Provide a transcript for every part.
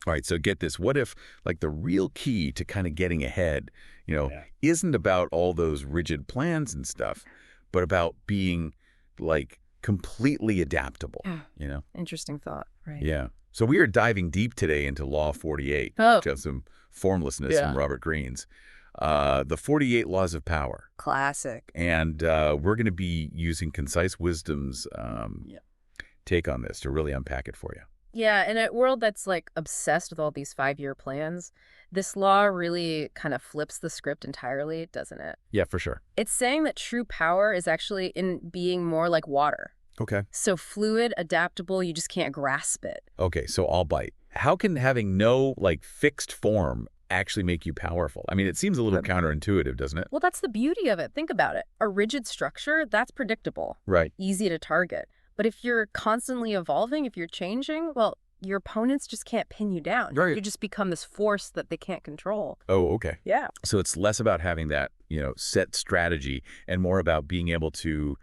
All right, so get this. What if, like, the real key to kind of getting ahead, Yeah. isn't about all those rigid plans and stuff, but about being, like, completely adaptable, Yeah. you know? Interesting thought, right? Yeah. So we are diving deep today into Law 48, Oh, which has some Formlessness Yeah. from Robert Greene's. The 48 Laws of Power. classic. And we're going to be using Concise Wisdom's Yeah. take on this to really unpack it for you. Yeah, in a world that's like obsessed with all these 5-year plans, this law really kind of flips the script entirely, doesn't it? Yeah, for sure. It's saying that true power is actually in being more like water. Okay. So fluid, adaptable, you just can't grasp it. Okay, so I'll bite. How can having no, like, fixed form actually make you powerful? I mean, it seems a little counterintuitive, doesn't it? Well, that's the beauty of it. Think about it. A rigid structure, that's predictable, Right. easy to target. But if you're constantly evolving, if you're changing, well, your opponents just can't pin you down. Right. You just become this force that they can't control. Oh, okay. Yeah. So it's less about having that, set strategy and more about being able to,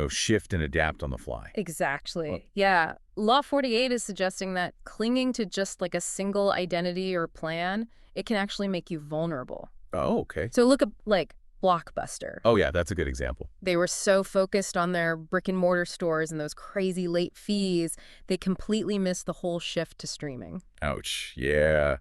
shift and adapt on the fly. Exactly. Well- Yeah. Law 48 is suggesting that clinging to just like a single identity or plan, it can actually make you vulnerable. Oh, okay. So look at like Blockbuster. Oh, yeah, that's a good example. They were so focused on their brick and mortar stores and those crazy late fees, they completely missed the whole shift to streaming. Ouch. Yeah.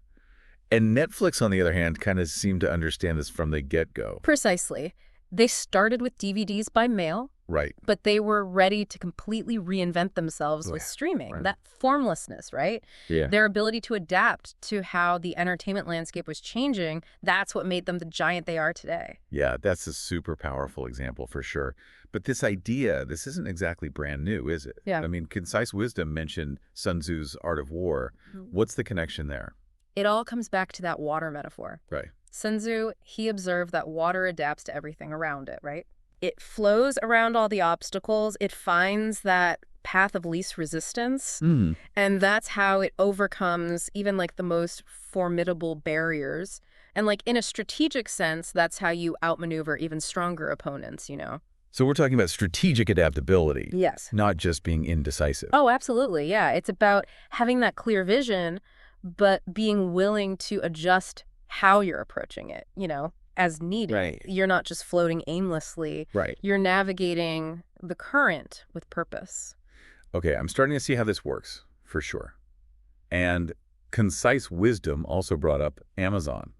And Netflix, on the other hand, kind of seemed to understand this from the get-go. Precisely. They started with DVDs by mail, Right. but they were ready to completely reinvent themselves with Yeah, streaming. right. That formlessness, right? Yeah. Their ability to adapt to how the entertainment landscape was changing, that's what made them the giant they are today. Yeah, that's a super powerful example for sure. But this idea, this isn't exactly brand new, is it? Yeah. I mean, Concise Wisdom mentioned Sun Tzu's Art of War. Mhm. What's the connection there? It all comes back to that water metaphor. Right. Sun Tzu, he observed that water adapts to everything around it, right? It flows around all the obstacles. It finds that path of least resistance. Mm. And that's how it overcomes even like the most formidable barriers. And like in a strategic sense, that's how you outmaneuver even stronger opponents, So we're talking about strategic adaptability, Yes. not just being indecisive. Oh, absolutely. Yeah. It's about having that clear vision, but being willing to adjust how you're approaching it, as needed. Right. You're not just floating aimlessly. Right. You're navigating the current with purpose. Okay, I'm starting to see how this works, for sure. And Concise Wisdom also brought up Amazon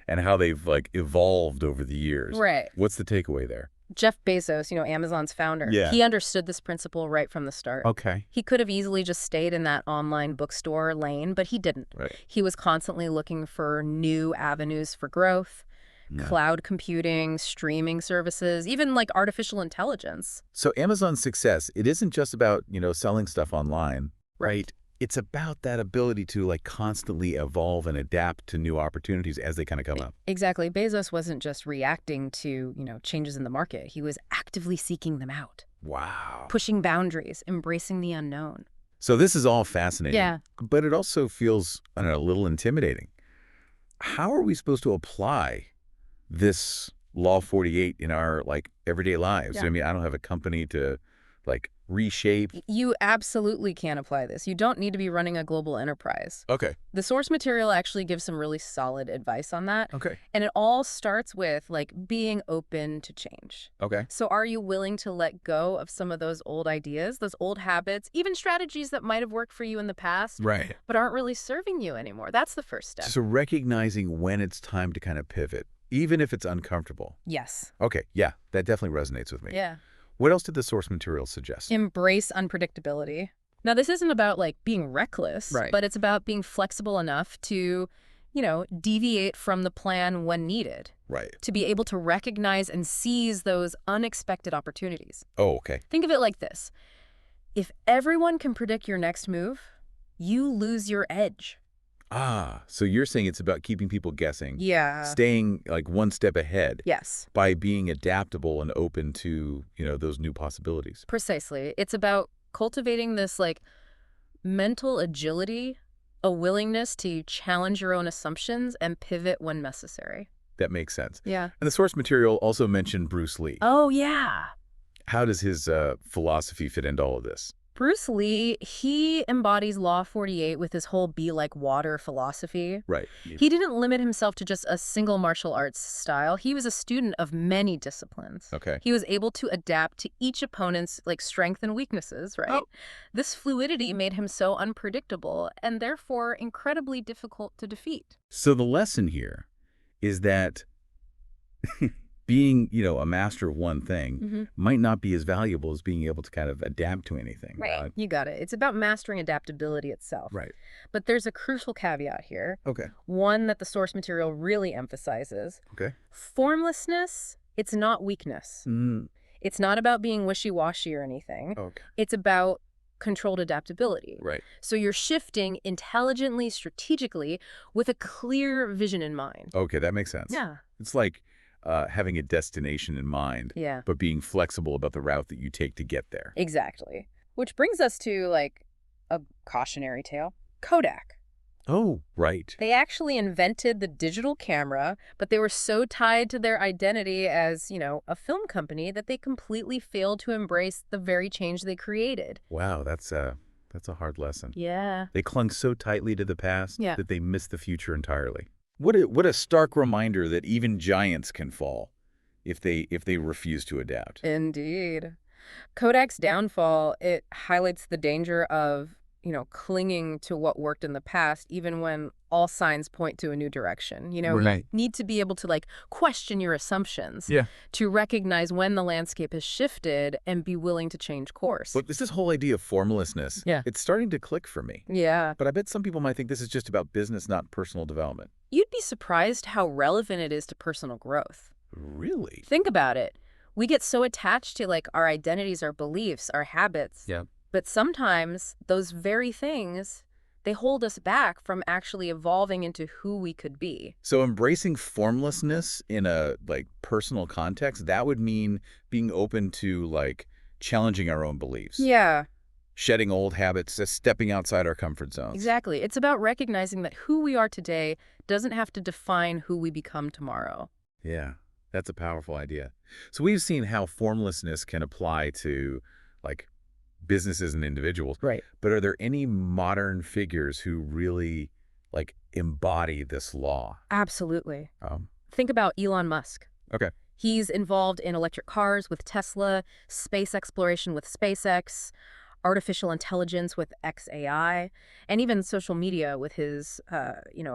and how they've, like, evolved over the years. Right. What's the takeaway there? Jeff Bezos, Amazon's founder, Yeah. he understood this principle right from the start. Okay. He could have easily just stayed in that online bookstore lane, but he didn't. Right. He was constantly looking for new avenues for growth, Yeah. cloud computing, streaming services, even like artificial intelligence. So Amazon's success, it isn't just about, selling stuff online, right? It's about that ability to, like, constantly evolve and adapt to new opportunities as they kind of come up. Exactly. Bezos wasn't just reacting to, changes in the market. He was actively seeking them out, Wow. pushing boundaries, embracing the unknown. So this is all fascinating. Yeah. But it also feels, I don't know, a little intimidating. How are we supposed to apply this Law 48 in our, like, everyday lives? Yeah. I mean, I don't have a company to, like, reshape. You absolutely can apply this. You don't need to be running a global enterprise. Okay. The source material actually gives some really solid advice on that. Okay. And it all starts with like being open to change. Okay. So are you willing to let go of some of those old ideas, those old habits, even strategies that might have worked for you in the past, Right. but aren't really serving you anymore? That's the first step. So recognizing when it's time to kind of pivot, even if it's uncomfortable. Yes. Okay. Yeah, that definitely resonates with me. Yeah. What else did the source material suggest? Embrace unpredictability. Now, this isn't about like being reckless, Right. but it's about being flexible enough to, deviate from the plan when needed, Right. to be able to recognize and seize those unexpected opportunities. Oh, okay. Think of it like this. If everyone can predict your next move, you lose your edge. Ah, so you're saying it's about keeping people guessing, Yeah. staying, like, one step ahead Yes, by being adaptable and open to, those new possibilities. precisely. It's about cultivating this like mental agility, a willingness to challenge your own assumptions and pivot when necessary. That makes sense. Yeah. And the source material also mentioned Bruce Lee. Oh, yeah. How does his philosophy fit into all of this? Bruce Lee, he embodies Law 48 with his whole be like water philosophy. Right. He didn't limit himself to just a single martial arts style. He was a student of many disciplines. Okay. He was able to adapt to each opponent's like strength and weaknesses, right? Oh. This fluidity made him so unpredictable and therefore incredibly difficult to defeat. So the lesson here is that being, a master of one thing might not be as valuable as being able to kind of adapt to anything. Right. You got it. It's about mastering adaptability itself. Right. But there's a crucial caveat here. Okay. One that the source material really emphasizes. Okay. Formlessness, it's not weakness. It's not about being wishy-washy or anything. Okay. It's about controlled adaptability. Right. So you're shifting intelligently, strategically, with a clear vision in mind. Okay, that makes sense. Yeah. It's like having a destination in mind, Yeah. but being flexible about the route that you take to get there. Exactly. Which brings us to, like, a cautionary tale. Kodak. Oh, right. They actually invented the digital camera, but they were so tied to their identity as, a film company that they completely failed to embrace the very change they created. Wow, that's a hard lesson. Yeah. They clung so tightly to the past Yeah. that they missed the future entirely. What a stark reminder that even giants can fall if they refuse to adapt. Indeed. Kodak's downfall, it highlights the danger of, clinging to what worked in the past, even when all signs point to a new direction. Right. You need to be able to, question your assumptions. Yeah. To recognize when the landscape has shifted and be willing to change course. But this whole idea of formlessness, Yeah. it's starting to click for me. Yeah. But I bet some people might think this is just about business, not personal development. You'd be surprised how relevant it is to personal growth. Really? Think about it. We get so attached to, our identities, our beliefs, our habits. Yeah. But sometimes those very things, they hold us back from actually evolving into who we could be. So embracing formlessness in a personal context, that would mean being open to challenging our own beliefs. Yeah, Shedding old habits, just stepping outside our comfort zones. exactly. It's about recognizing that who we are today doesn't have to define who we become tomorrow. Yeah, that's a powerful idea. So we've seen how formlessness can apply to businesses and individuals. Right. But are there any modern figures who really embody this law? Absolutely. Think about Elon Musk. Okay. He's involved in electric cars with Tesla, space exploration with SpaceX, artificial intelligence with XAI, and even social media with his,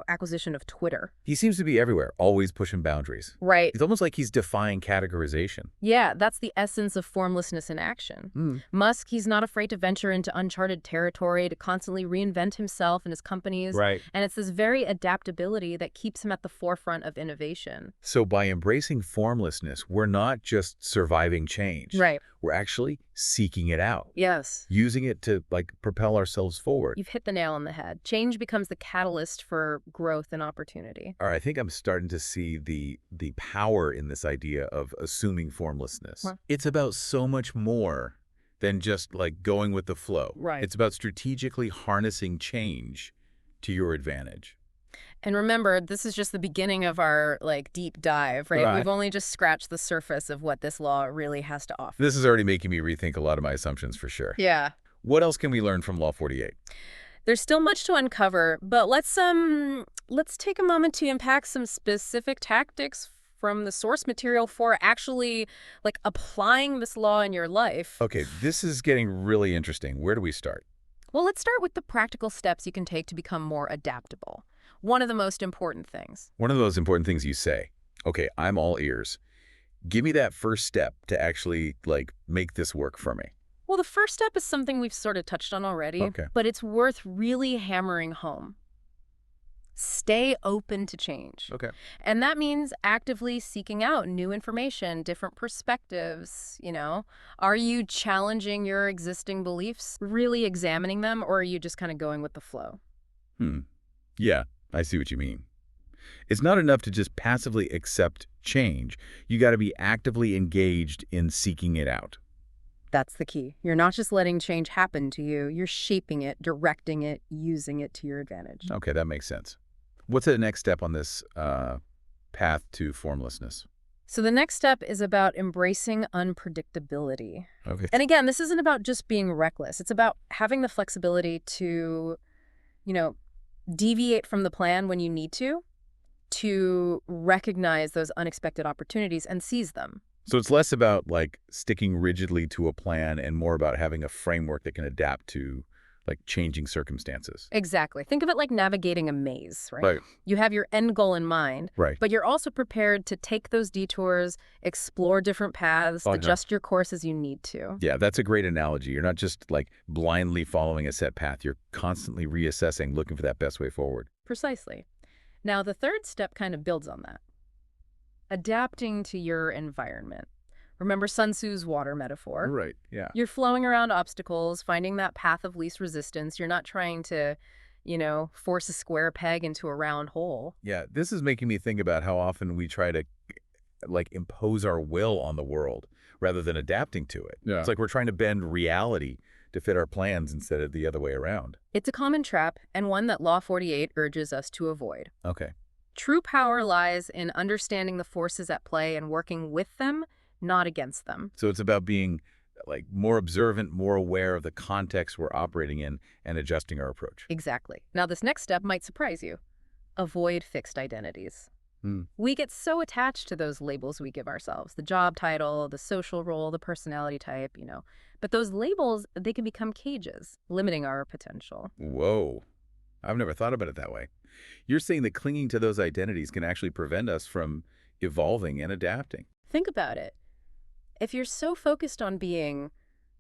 acquisition of Twitter. He seems to be everywhere, always pushing boundaries. Right. It's almost like he's defying categorization. Yeah, that's the essence of formlessness in action. Musk, he's not afraid to venture into uncharted territory, to constantly reinvent himself and his companies. Right. And it's this very adaptability that keeps him at the forefront of innovation. So by embracing formlessness, we're not just surviving change. Right. We're actually seeking it out. Yes. Using it to propel ourselves forward. You've hit the nail on the head. Change becomes the catalyst for growth and opportunity. All right, I think I'm starting to see the power in this idea of assuming formlessness. Huh. It's about so much more than just going with the flow. Right. It's about strategically harnessing change to your advantage. And remember, this is just the beginning of our deep dive, right? Right. We've only just scratched the surface of what this law really has to offer. This is already making me rethink a lot of my assumptions for sure. Yeah. What else can we learn from Law 48? There's still much to uncover, but let's take a moment to unpack some specific tactics from the source material for actually applying this law in your life. Okay, this is getting really interesting. Where do we start? Well, let's start with the practical steps you can take to become more adaptable. One of the most important things. One of those important things you say. Okay, I'm all ears. Give me that first step to actually make this work for me. Well, the first step is something we've sort of touched on already, Okay. but it's worth really hammering home. Stay open to change. Okay. And that means actively seeking out new information, different perspectives, Are you challenging your existing beliefs, really examining them, or are you just kind of going with the flow? Yeah, I see what you mean. It's not enough to just passively accept change. You got to be actively engaged in seeking it out. That's the key. You're not just letting change happen to you. You're shaping it, directing it, using it to your advantage. Okay, that makes sense. What's the next step on this path to formlessness? So the next step is about embracing unpredictability. Okay. And again, this isn't about just being reckless. It's about having the flexibility to, you know, deviate from the plan when you need to recognize those unexpected opportunities and seize them. So it's less about like sticking rigidly to a plan and more about having a framework that can adapt to like changing circumstances. Exactly. Think of it like navigating a maze, right? Right. You have your end goal in mind, Right. but you're also prepared to take those detours, explore different paths, Okay. adjust your course as you need to. Yeah, that's a great analogy. You're not just like blindly following a set path. You're constantly reassessing, looking for that best way forward. Precisely. Now, the third step kind of builds on that. Adapting to your environment. Remember Sun Tzu's water metaphor? Right. Yeah. You're flowing around obstacles, finding that path of least resistance. You're not trying to, force a square peg into a round hole. Yeah. This is making me think about how often we try to like impose our will on the world rather than adapting to it. Yeah. It's like we're trying to bend reality to fit our plans instead of the other way around. It's a common trap, and one that Law 48 urges us to avoid. Okay. True power lies in understanding the forces at play and working with them, not against them. So it's about being like more observant, more aware of the context we're operating in and adjusting our approach. Exactly. Now, this next step might surprise you. Avoid fixed identities. Hmm. We get so attached to those labels we give ourselves, the job title, the social role, the personality type, But those labels, they can become cages, limiting our potential. Whoa. I've never thought about it that way. You're saying that clinging to those identities can actually prevent us from evolving and adapting. Think about it. If you're so focused on being,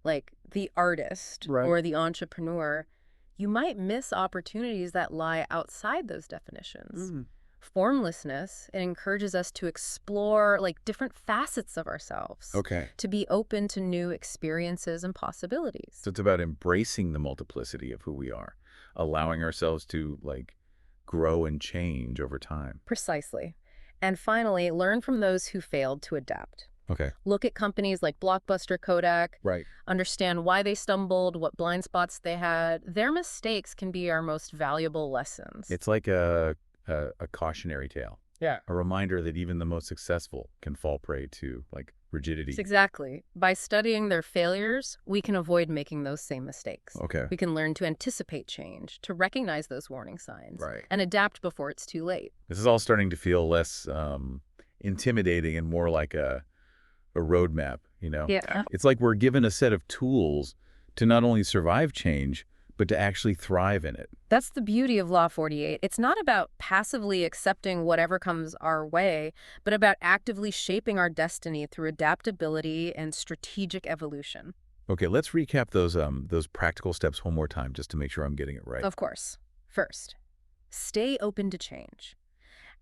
like, the artist Right. or the entrepreneur, you might miss opportunities that lie outside those definitions. Formlessness, it encourages us to explore, like, different facets of ourselves. Okay. To be open to new experiences and possibilities. So it's about embracing the multiplicity of who we are, allowing ourselves to like grow and change over time. Precisely. And finally, learn from those who failed to adapt. Okay. Look at companies like Blockbuster, Kodak, Right. understand why they stumbled, what blind spots they had. Their mistakes can be our most valuable lessons. It's like a cautionary tale, Yeah. a reminder that even the most successful can fall prey to like rigidity. Exactly. By studying their failures, we can avoid making those same mistakes. Okay. We can learn to anticipate change, to recognize those warning signs, Right. and adapt before it's too late. This is all starting to feel less intimidating and more like a roadmap, Yeah. It's like we're given a set of tools to not only survive change, but to actually thrive in it. That's the beauty of Law 48. It's not about passively accepting whatever comes our way, but about actively shaping our destiny through adaptability and strategic evolution. Okay, let's recap those practical steps one more time just to make sure I'm getting it right. Of course. First, stay open to change.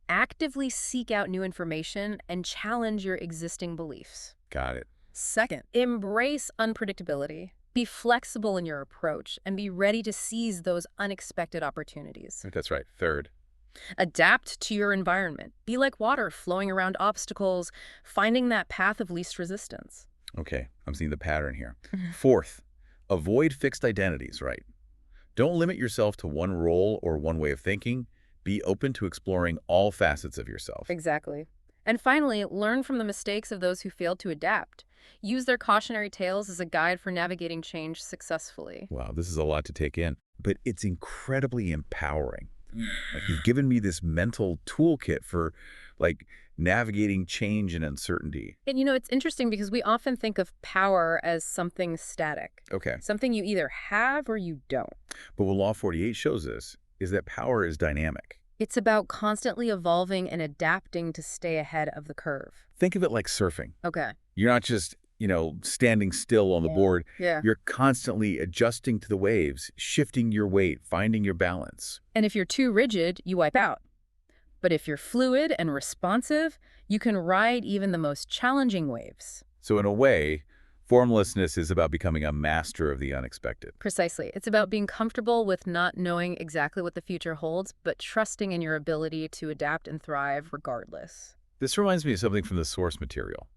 Actively seek out new information and challenge your existing beliefs. Got it. Second, embrace unpredictability. Be flexible in your approach and be ready to seize those unexpected opportunities. That's right. Third. Adapt to your environment. Be like water flowing around obstacles, finding that path of least resistance. Okay, I'm seeing the pattern here. Fourth, avoid fixed identities, right? Don't limit yourself to one role or one way of thinking. Be open to exploring all facets of yourself. Exactly. And finally, learn from the mistakes of those who failed to adapt. Use their cautionary tales as a guide for navigating change successfully. Wow, this is a lot to take in, but it's incredibly empowering. Like you've given me this mental toolkit for like navigating change and uncertainty. And it's interesting because we often think of power as something static, Okay, something you either have or you don't. but what Law 48 shows us is that power is dynamic. It's about constantly evolving and adapting to stay ahead of the curve. Think of it like surfing. Okay. You're not just, standing still on the board. Yeah. You're constantly adjusting to the waves, shifting your weight, finding your balance. And if you're too rigid, you wipe out. But if you're fluid and responsive, you can ride even the most challenging waves. So in a way, formlessness is about becoming a master of the unexpected. Precisely. It's about being comfortable with not knowing exactly what the future holds, but trusting in your ability to adapt and thrive regardless. This reminds me of something from the source material.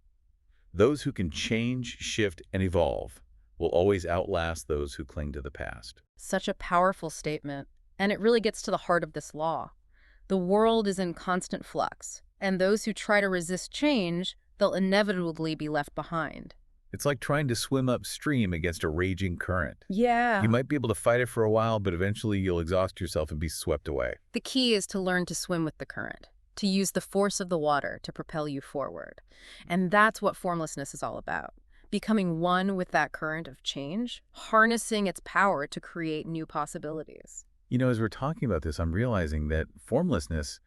Those who can change, shift, and evolve will always outlast those who cling to the past. Such a powerful statement, and it really gets to the heart of this law. The world is in constant flux. And those who try to resist change, they'll inevitably be left behind. It's like trying to swim upstream against a raging current. You Yeah. might be able to fight it for a while, but eventually you'll exhaust yourself and be swept away. The key is to learn to swim with the current, to use the force of the water to propel you forward. And that's what formlessness is all about. Becoming one with that current of change, harnessing its power to create new possibilities. You know, as we're talking about this, I'm realizing that formlessness,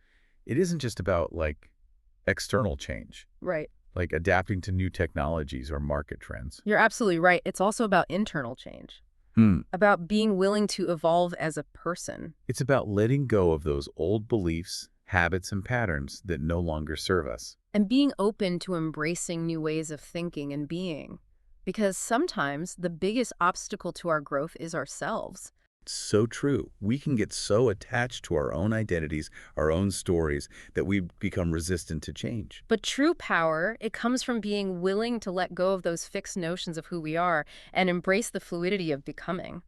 it isn't just about like external change, Right. like adapting to new technologies or market trends. You're absolutely right. It's also about internal change, Hmm. about being willing to evolve as a person. It's about letting go of those old beliefs, habits, and patterns that no longer serve us. And being open to embracing new ways of thinking and being. Because sometimes the biggest obstacle to our growth is ourselves. So true. We can get so attached to our own identities, our own stories, that we become resistant to change. But true power, it comes from being willing to let go of those fixed notions of who we are and embrace the fluidity of becoming.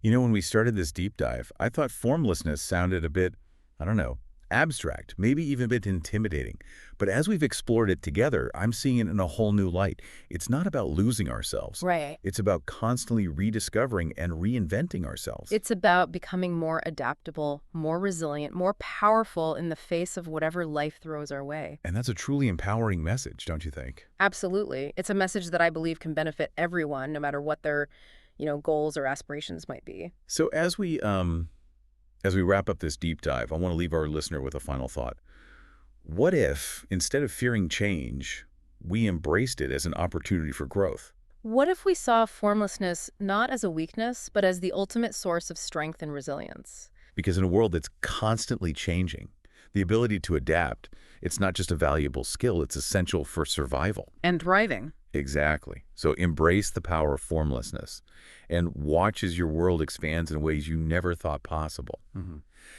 You know, when we started this deep dive, I thought formlessness sounded a bit, I don't know, abstract, maybe even a bit intimidating. But as we've explored it together, I'm seeing it in a whole new light. It's not about losing ourselves. Right. It's about constantly rediscovering and reinventing ourselves. It's about becoming more adaptable, more resilient, more powerful in the face of whatever life throws our way. And that's a truly empowering message, don't you think? Absolutely. It's a message that I believe can benefit everyone, no matter what their, goals or aspirations might be. So as we wrap up this deep dive, I want to leave our listener with a final thought. What if, instead of fearing change, we embraced it as an opportunity for growth? What if we saw formlessness not as a weakness, but as the ultimate source of strength and resilience? Because in a world that's constantly changing, the ability to adapt, it's not just a valuable skill, it's essential for survival. And thriving. Exactly. So embrace the power of formlessness and watch as your world expands in ways you never thought possible.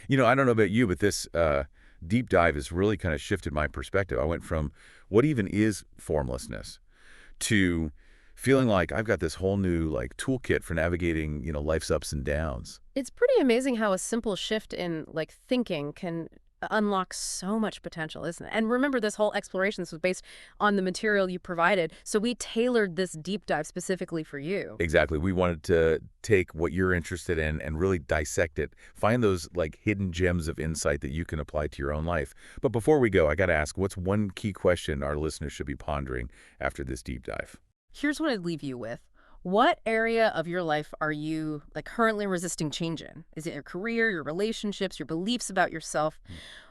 You know, I don't know about you, but this deep dive has really kind of shifted my perspective. I went from what even is formlessness to feeling like I've got this whole new like toolkit for navigating, life's ups and downs. It's pretty amazing how a simple shift in thinking can unlock so much potential, isn't it? And remember, this whole exploration, this was based on the material you provided. So we tailored this deep dive specifically for you. Exactly. We wanted to take what you're interested in and really dissect it. Find those like hidden gems of insight that you can apply to your own life. But before we go, I got to ask, what's one key question our listeners should be pondering after this deep dive? Here's what I'd leave you with. What area of your life are you currently resisting change in? Is it your career, your relationships, your beliefs about yourself?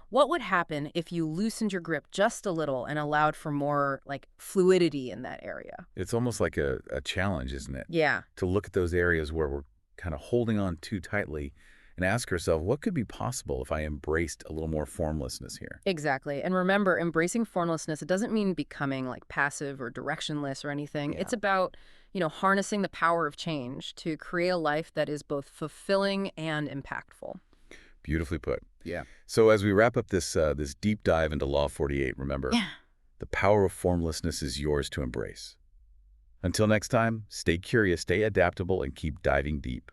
What would happen if you loosened your grip just a little and allowed for more fluidity in that area? It's almost like a challenge, isn't it? Yeah, To look at those areas where we're kind of holding on too tightly and ask ourselves, what could be possible if I embraced a little more formlessness here? exactly. And remember, embracing formlessness, it doesn't mean becoming passive or directionless or anything. Yeah. It's about, harnessing the power of change to create a life that is both fulfilling and impactful. Beautifully put. Yeah. So as we wrap up this deep dive into Law 48, remember, Yeah. the power of formlessness is yours to embrace. Until next time, stay curious, stay adaptable, and keep diving deep.